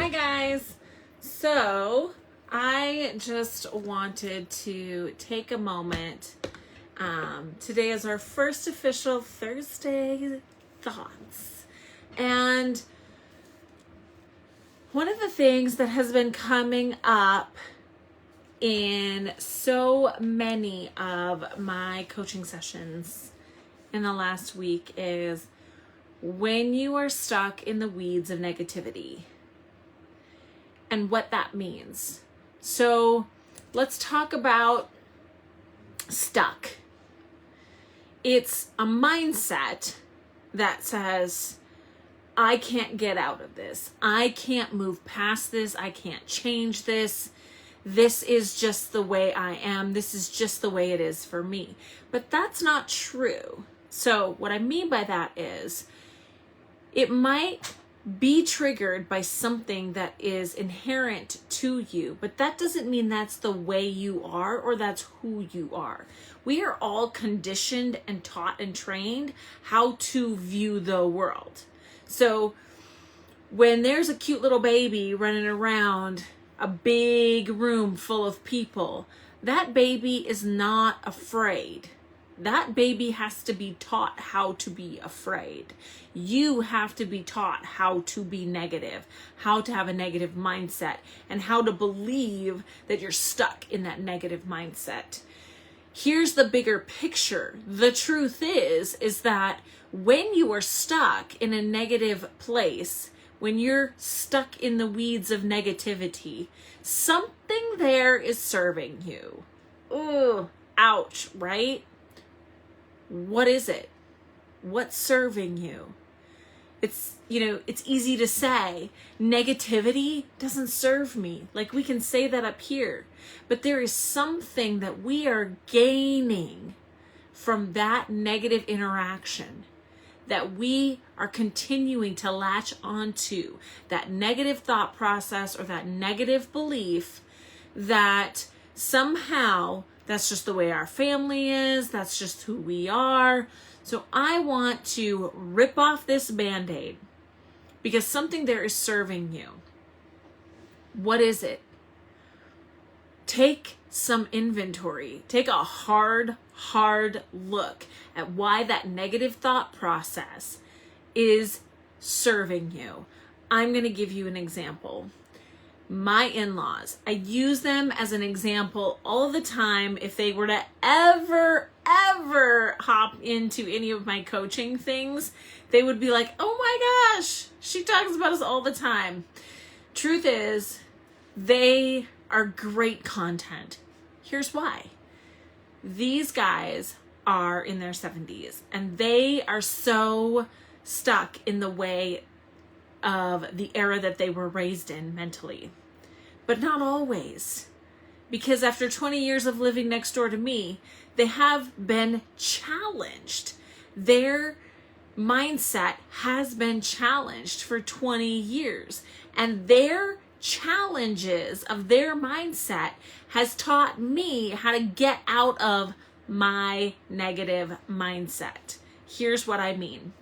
Hi guys. So I just wanted to take a moment. Today is our first official Thursday Thoughts. And one of the things that has been coming up in so many of my coaching sessions in the last week is when you are stuck in the weeds of negativity and what that means. So let's talk about stuck. It's a mindset that says, I can't get out of this. I can't move past this. I can't change this. This is just the way I am. This is just the way it is for me. But that's not true. So what I mean by that is it might be triggered by something that is inherent to you, but that doesn't mean that's the way you are or that's who you are. We are all conditioned and taught and trained how to view the world. So when there's a cute little baby running around a big room full of people, that baby is not afraid. That baby has to be taught how to be afraid. You have to be taught how to be negative, how to have a negative mindset, and how to believe that you're stuck in that negative mindset. Here's the bigger picture. The truth is that when you are stuck in a negative place, when you're stuck in the weeds of negativity, something there is serving you. Ooh, ouch, right? What is it? What's serving you? It's easy to say negativity doesn't serve me. Like we can say that up here, but there is something that we are gaining from that negative interaction that we are continuing to latch onto, that negative thought process or that negative belief that somehow that's just the way our family is. That's just who we are. So I want to rip off this Band-Aid because something there is serving you. What is it? Take some inventory. Take a hard look at why that negative thought process is serving you. I'm going to give you an example. My in-laws, I use them as an example all the time. If they were to ever hop into any of my coaching things, they would be like, oh my gosh, she talks about us all the time. Truth is, they are great content. Here's why. These guys are in their 70s and they are so stuck in the way of the era that they were raised in mentally. But not always. Because after 20 years of living next door to me, they have been challenged. Their mindset has been challenged for 20 years. And their challenges of their mindset has taught me how to get out of my negative mindset. Here's what I mean.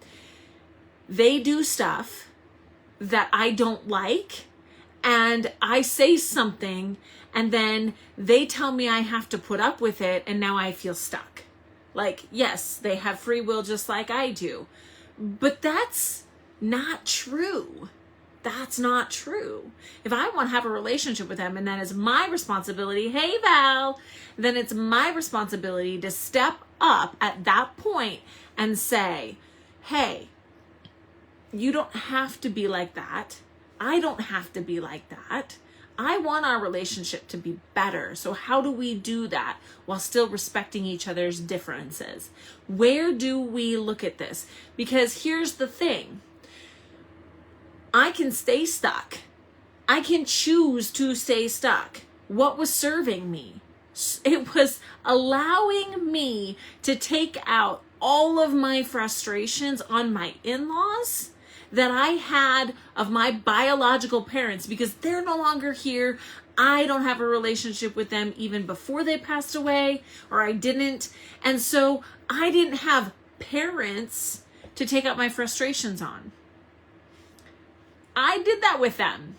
They do stuff that I don't like, and I say something and then they tell me I have to put up with it, and now I feel stuck. Like, yes, they have free will just like I do, but that's not true. That's not true. If I want to have a relationship with them and that is my responsibility, hey Val, then it's my responsibility to step up at that point and say, hey, you don't have to be like that. I don't have to be like that. I want our relationship to be better. So how do we do that while still respecting each other's differences? Where do we look at this? Because here's the thing. I can stay stuck. I can choose to stay stuck. What was serving me? It was allowing me to take out all of my frustrations on my in-laws that I had of my biological parents because they're no longer here. I don't have a relationship with them even before they passed away, or I didn't. And so I didn't have parents to take out my frustrations on. I did that with them.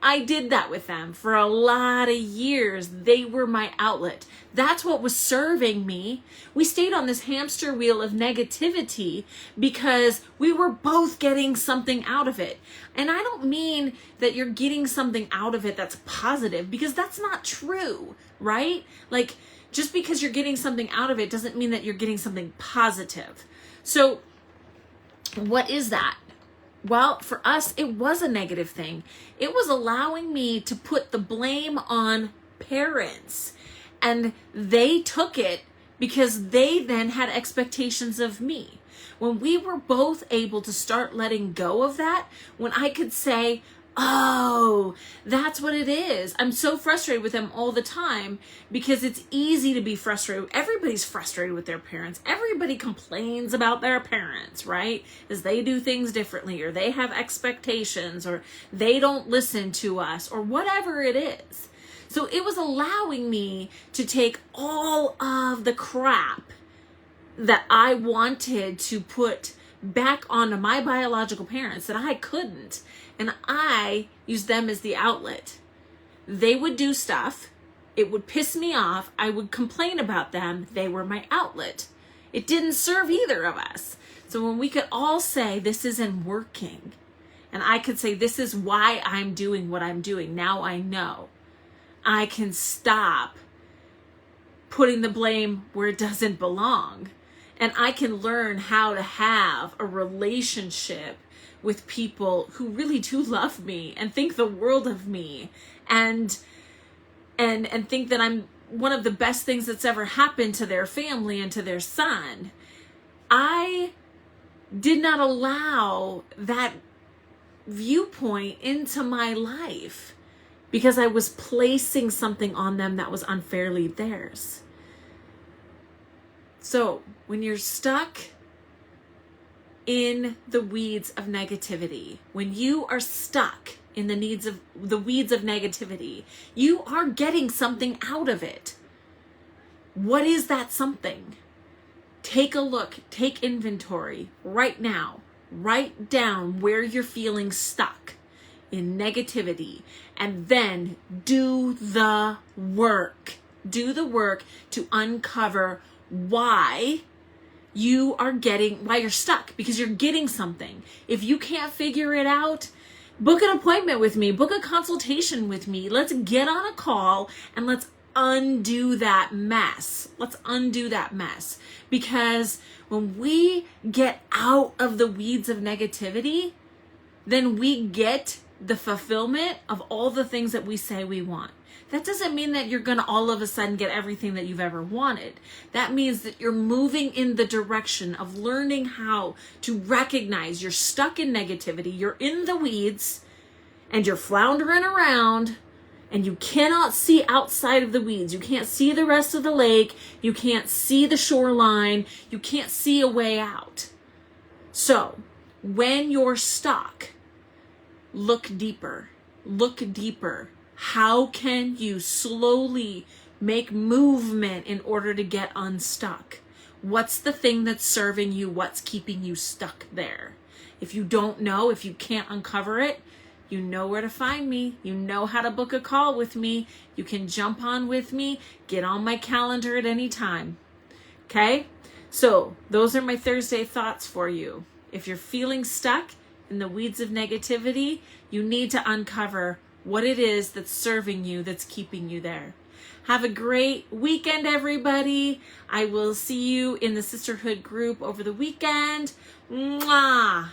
I did that with them for a lot of years. They were my outlet. That's what was serving me. We stayed on this hamster wheel of negativity because we were both getting something out of it. And I don't mean that you're getting something out of it that's positive, because that's not true, right? Like, just because you're getting something out of it doesn't mean that you're getting something positive. So what is that? Well, for us, it was a negative thing. It was allowing me to put the blame on parents, and they took it because they then had expectations of me. When we were both able to start letting go of that, when I could say, oh, that's what it is. I'm so frustrated with them all the time because it's easy to be frustrated. Everybody's frustrated with their parents. Everybody complains about their parents, right? As they do things differently, or they have expectations, or they don't listen to us, or whatever it is. So it was allowing me to take all of the crap that I wanted to put back onto my biological parents that I couldn't, and I used them as the outlet. They would do stuff, it would piss me off, I would complain about them, they were my outlet. It didn't serve either of us. So when we could all say, this isn't working, and I could say, this is why I'm doing what I'm doing, now I know, I can stop putting the blame where it doesn't belong. And I can learn how to have a relationship with people who really do love me and think the world of me, and think that I'm one of the best things that's ever happened to their family and to their son. I did not allow that viewpoint into my life because I was placing something on them that was unfairly theirs. So when you're stuck in the weeds of negativity, when you are stuck in the weeds of negativity, you are getting something out of it. What is that something? Take a look, take inventory right now. Write down where you're feeling stuck in negativity, and then do the work. Do the work to uncover why you're stuck, because you're getting something. If you can't figure it out, book an appointment with me, book a consultation with me. Let's get on a call and let's undo that mess. Let's undo that mess. Because when we get out of the weeds of negativity, then we get the fulfillment of all the things that we say we want. That doesn't mean that you're going to all of a sudden get everything that you've ever wanted. That means that you're moving in the direction of learning how to recognize you're stuck in negativity, you're in the weeds, and you're floundering around, and you cannot see outside of the weeds. You can't see the rest of the lake. You can't see the shoreline. You can't see a way out. So when you're stuck, look deeper. Look deeper. How can you slowly make movement in order to get unstuck? What's the thing that's serving you? What's keeping you stuck there? If you don't know, if you can't uncover it, you know where to find me. You know how to book a call with me. You can jump on with me. Get on my calendar at any time. Okay? So those are my Thursday thoughts for you. If you're feeling stuck in the weeds of negativity, you need to uncover what it is that's serving you, that's keeping you there. Have a great weekend, everybody. I will see you in the sisterhood group over the weekend. Mwah!